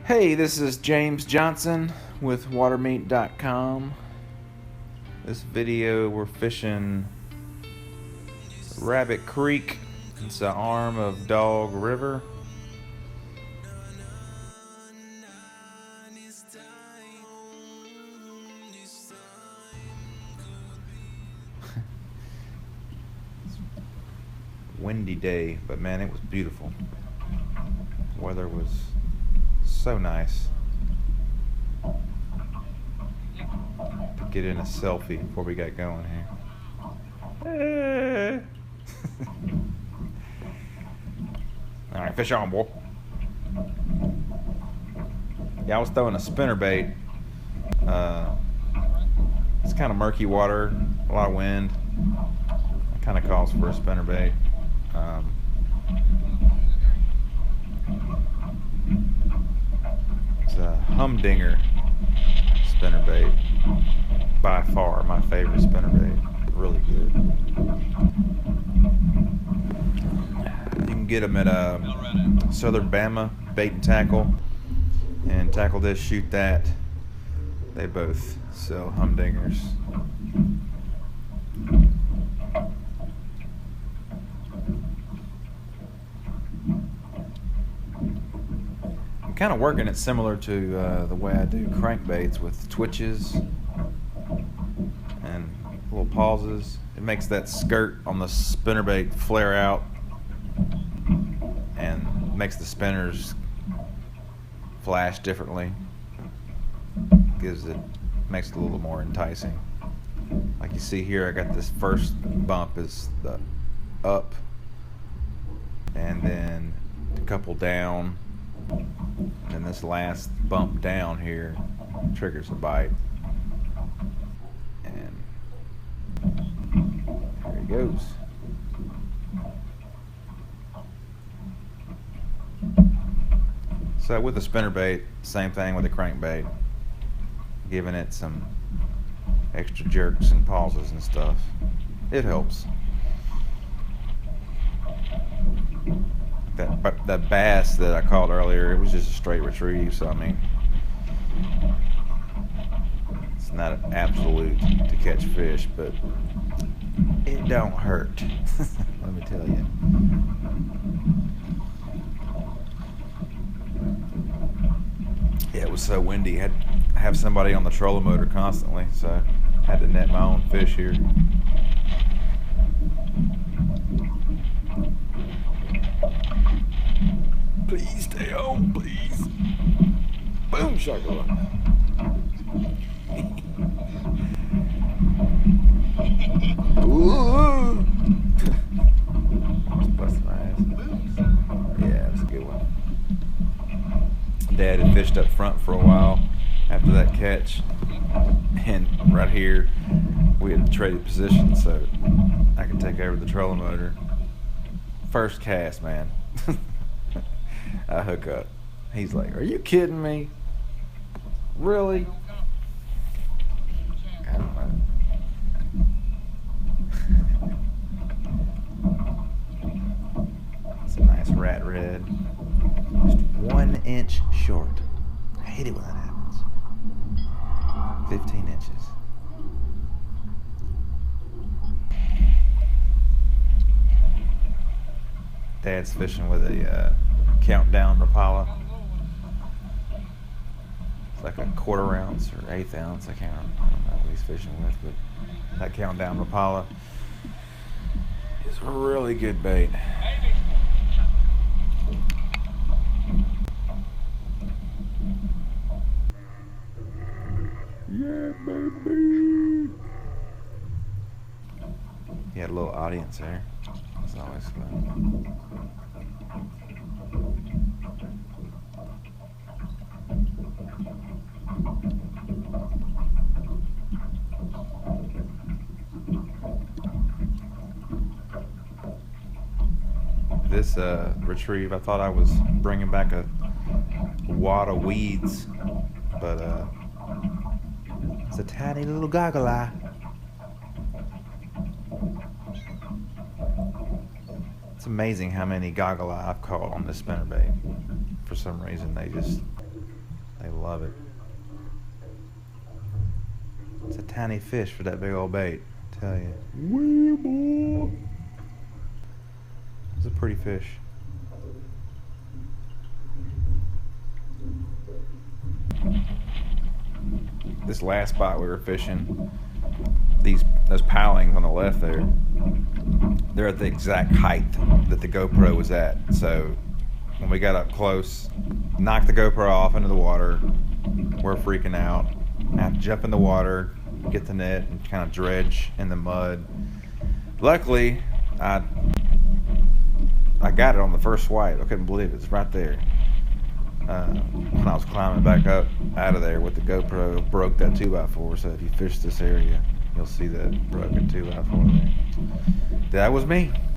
Hey, this is James Johnson with watermeat.com. This video we're fishing Rabbit Creek. It's an arm of Dog River. Windy day, but man, it was beautiful. Weather was so nice. To get in a selfie before we got going here. Alright, fish on, boy. Yeah, I was throwing a spinnerbait. It's kind of murky water, a lot of wind. It kind of calls for a spinnerbait. It's a humdinger spinnerbait. By far my favorite spinnerbait. Really good. You can get them at Southern Bama Bait and Tackle, and Tackle This, Shoot That. They both sell humdingers. I'm kind of working it similar to the way I do crankbaits, with twitches and little pauses. It makes that skirt on the spinnerbait flare out and makes the spinners flash differently. Makes it a little more enticing. Like you see here, I got this first bump is the up, and then a couple down, and then this last bump down here triggers a bite. And there he goes. So with the spinnerbait, same thing with the crankbait, giving it some extra jerks and pauses and stuff. It helps. That bass that I caught earlier, it was just a straight retrieve, so I mean, it's not an absolute to catch fish, but it don't hurt. Let me tell you. Yeah, it was so windy. I had to have somebody on the trolling motor constantly, so I had to net my own fish here. Please stay on, please. Boom, shotgun. Ooh. Just busted my ass. Yeah, it was a good one. Dad had fished up front for a while after that catch, and right here we had traded positions so I could take over the trolling motor. First cast, man. I hook up. He's like, "Are you kidding me? Really?" I don't know. It's a nice rat red. Just 1 inch short. I hate it when that happens. 15 inches. Dad's fishing with a countdown Rapala. It's like a 1/4 ounce or 1/8 ounce. I don't know what he's fishing with, but that countdown Rapala is a really good bait. Yeah, baby. He had a little audience there. It's always fun. This retrieve, I thought I was bringing back a wad of weeds, but it's a tiny little goggle eye. It's amazing how many goggle eye I've caught on this spinnerbait. For some reason, they just They love it. It's a tiny fish for that big old bait, I tell you. Wee boy. It's a pretty fish. This last spot we were fishing, those pilings on the left there, they're at the exact height that the GoPro was at. So when we got up close, knocked the GoPro off into the water. We're freaking out. I have to jump in the water, get the net, and kind of dredge in the mud. Luckily, I got it on the first swipe. I couldn't believe it. It's right there. When I was climbing back up out of there with the GoPro, broke that 2x4. So if you fish this area, you'll see that broken 2x4 there. That was me.